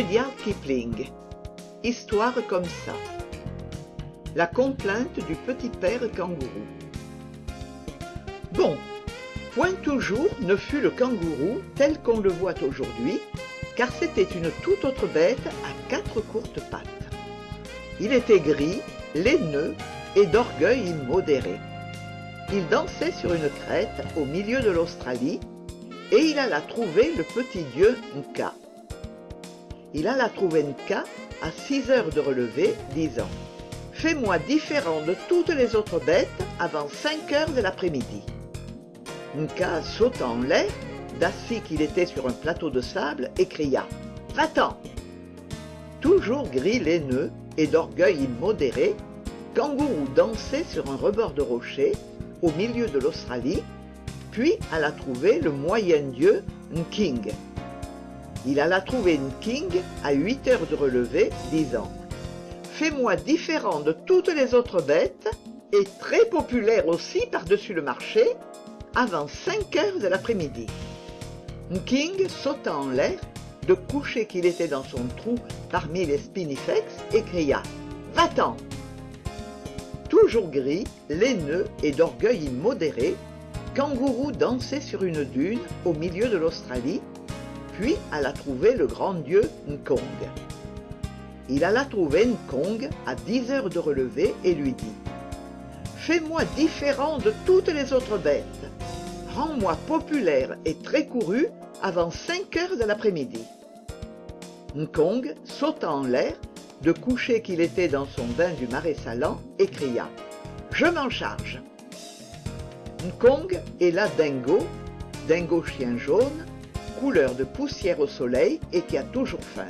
Rudyard Kipling. Histoire comme ça. La complainte du petit père kangourou. Bon, point toujours ne fut le kangourou tel qu'on le voit aujourd'hui, car c'était une toute autre bête à 4 courtes pattes. Il était gris, laineux et d'orgueil immodéré. Il dansait sur une crête au milieu de l'Australie et il alla trouver le petit dieu Nka. Il alla trouver Nka à 6 heures de relevée, disant « Fais-moi différent de toutes les autres bêtes avant 5 heures de l'après-midi. » Nka sauta en l'air, d'assis qu'il était sur un plateau de sable, et cria « Va-t'en !» Toujours gris laineux et d'orgueil immodéré, Kangourou dansait sur un rebord de rocher, au milieu de l'Australie, puis alla trouver le moyen dieu Nking. Il alla trouver Nking à 8 heures de relevée, disant « Fais-moi différent de toutes les autres bêtes, et très populaire aussi par-dessus le marché, avant 5 heures de l'après-midi. » Nking sauta en l'air, de coucher qu'il était dans son trou parmi les spinifex, et cria « Va-t'en !» Toujours gris, laineux et d'orgueil immodéré, Kangourou dansait sur une dune au milieu de l'Australie, puis alla trouver le grand dieu Nkong. Il alla trouver Nkong à 10 heures de relevée et lui dit « Fais-moi différent de toutes les autres bêtes. Rends-moi populaire et très couru avant 5 heures de l'après-midi. » Nkong sauta en l'air, de coucher qu'il était dans son bain du marais salant, et cria « Je m'en charge !» Nkong est là Dingo chien jaune, couleur de poussière au soleil et qui a toujours faim.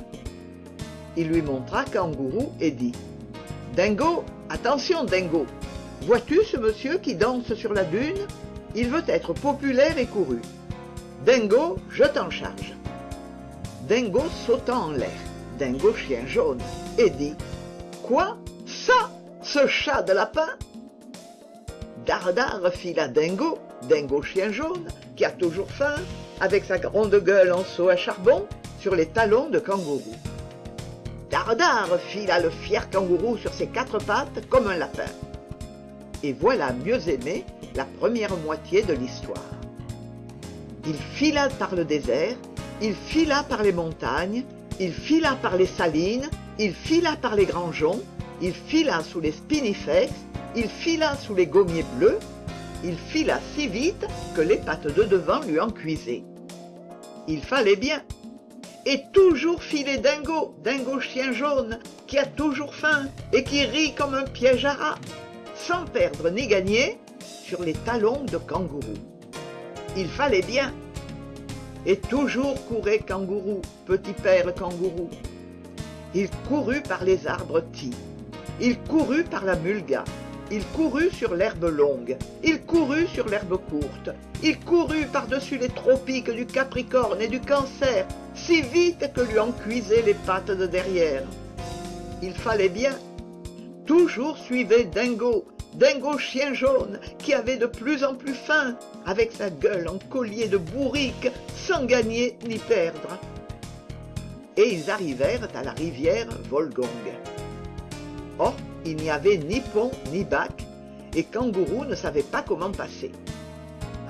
Il lui montra Kangourou et dit « Dingo, attention Dingo, vois-tu ce monsieur qui danse sur la dune? Il veut être populaire et couru. Dingo, je t'en charge. » Dingo sauta en l'air, Dingo chien jaune, et dit « Quoi? Ça? Ce chat de lapin ?» Dardard fila Dingo chien jaune, qui a toujours faim, avec sa grande gueule en seau à charbon, sur les talons de Kangourou. Dardard fila le fier Kangourou sur ses 4 pattes comme un lapin. Et voilà mieux aimé la première moitié de l'histoire. Il fila par le désert, il fila par les montagnes, il fila par les salines, il fila par les grands joncs, il fila sous les spinifex, il fila sous les gommiers bleus, il fila si vite que les pattes de devant lui en cuisaient. Il fallait bien. Et toujours filer Dingo chien jaune, qui a toujours faim et qui rit comme un piège à rats, sans perdre ni gagner, sur les talons de Kangourou. Il fallait bien. Et toujours courait Kangourou, petit père Kangourou. Il courut par les arbres tis, il courut par la mulga, il courut sur l'herbe longue, il courut sur l'herbe courte, il courut par-dessus les tropiques du Capricorne et du Cancer, si vite que lui en cuisaient les pattes de derrière. Il fallait bien. Toujours suivait Dingo chien jaune, qui avait de plus en plus faim, avec sa gueule en collier de bourrique, sans gagner ni perdre. Et ils arrivèrent à la rivière Volgong. Or, il n'y avait ni pont ni bac, et Kangourou ne savait pas comment passer.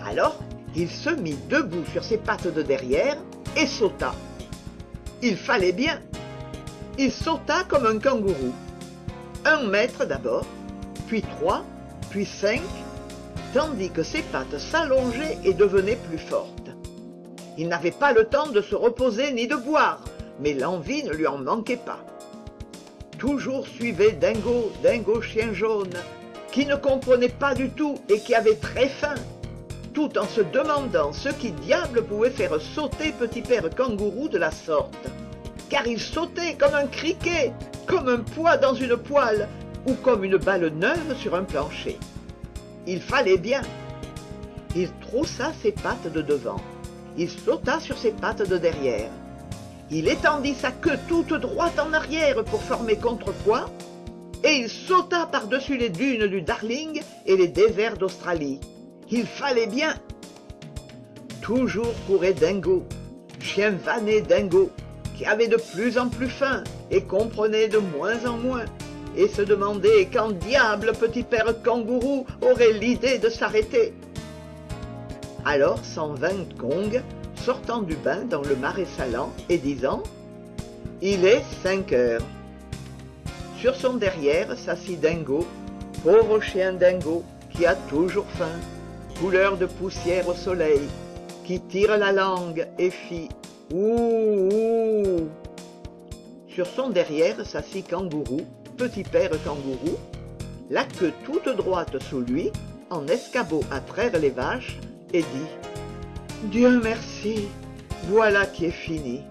Alors, il se mit debout sur ses pattes de derrière et sauta. Il fallait bien. Il sauta comme un kangourou. 1 mètre d'abord, puis 3, puis 5, tandis que ses pattes s'allongeaient et devenaient plus fortes. Il n'avait pas le temps de se reposer ni de boire, mais l'envie ne lui en manquait pas. Toujours suivait Dingo chien jaune, qui ne comprenait pas du tout et qui avait très faim, tout en se demandant ce qui diable pouvait faire sauter petit père Kangourou de la sorte. Car il sautait comme un criquet, comme un pois dans une poêle, ou comme une balle neuve sur un plancher. Il fallait bien. Il troussa ses pattes de devant, il sauta sur ses pattes de derrière. Il étendit sa queue toute droite en arrière pour former contrepoids, et il sauta par-dessus les dunes du Darling et les déserts d'Australie. Il fallait bien. Toujours courait Dingo, chien vanné Dingo, qui avait de plus en plus faim et comprenait de moins en moins, et se demandait quand diable Petit Père Kangourou aurait l'idée de s'arrêter. Alors s'en vint Kong, sortant du bain dans le marais salant et disant « Il est 5 heures ». Sur son derrière s'assit Dingo, pauvre chien dingo qui a toujours faim, couleur de poussière au soleil, qui tire la langue et fit « Ouh, ouh ». Sur son derrière s'assit Kangourou, Petit Père Kangourou, la queue toute droite sous lui, en escabeau à traire les vaches, et dit « Dieu merci, voilà qui est fini ».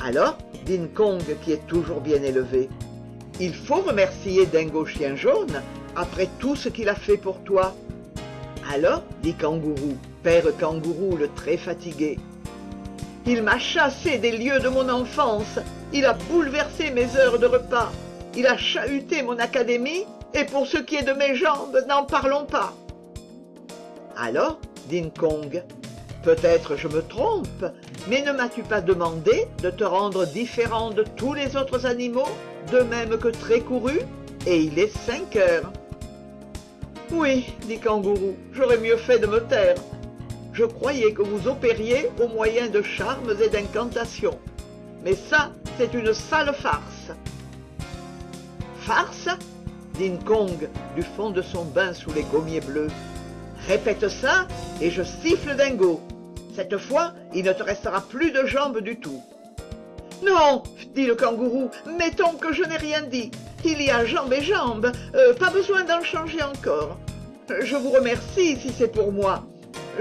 Alors, dit Kong qui est toujours bien élevé, « Il faut remercier Dingo Chien Jaune après tout ce qu'il a fait pour toi. » Alors, dit Kangourou, Père Kangourou le très fatigué, « Il m'a chassé des lieux de mon enfance, il a bouleversé mes heures de repas, il a chahuté mon académie, et pour ce qui est de mes jambes, n'en parlons pas. » Alors, dit Kong, « Peut-être je me trompe, mais ne m'as-tu pas demandé de te rendre différent de tous les autres animaux, de même que très couru, et il est 5 heures. » « Oui, dit Kangourou, j'aurais mieux fait de me taire. Je croyais que vous opériez au moyen de charmes et d'incantations. Mais ça, c'est une sale farce. » « Farce ?» dit Kong du fond de son bain sous les gommiers bleus. « Répète ça et je siffle Dingo. Cette fois, il ne te restera plus de jambes du tout. »« Non, dit le kangourou, mettons que je n'ai rien dit. Il y a jambes et jambes, pas besoin d'en changer encore. Je vous remercie si c'est pour moi.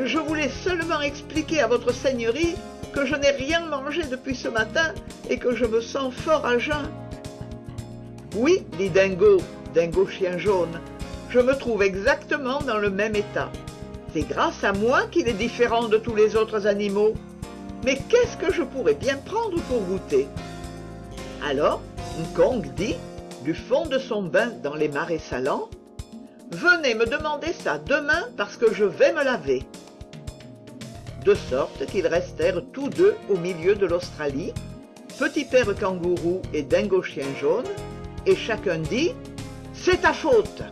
Je voulais seulement expliquer à votre seigneurie que je n'ai rien mangé depuis ce matin et que je me sens fort à jeun. »« Oui, dit Dingo, Dingo Chien Jaune, je me trouve exactement dans le même état. C'est grâce à moi qu'il est différent de tous les autres animaux. Mais qu'est-ce que je pourrais bien prendre pour goûter ?» Alors, Kong dit, du fond de son bain dans les marais salants, « Venez me demander ça demain parce que je vais me laver. » De sorte qu'ils restèrent tous deux au milieu de l'Australie, Petit Père Kangourou et Dingo Chien Jaune, et chacun dit « C'est ta faute !»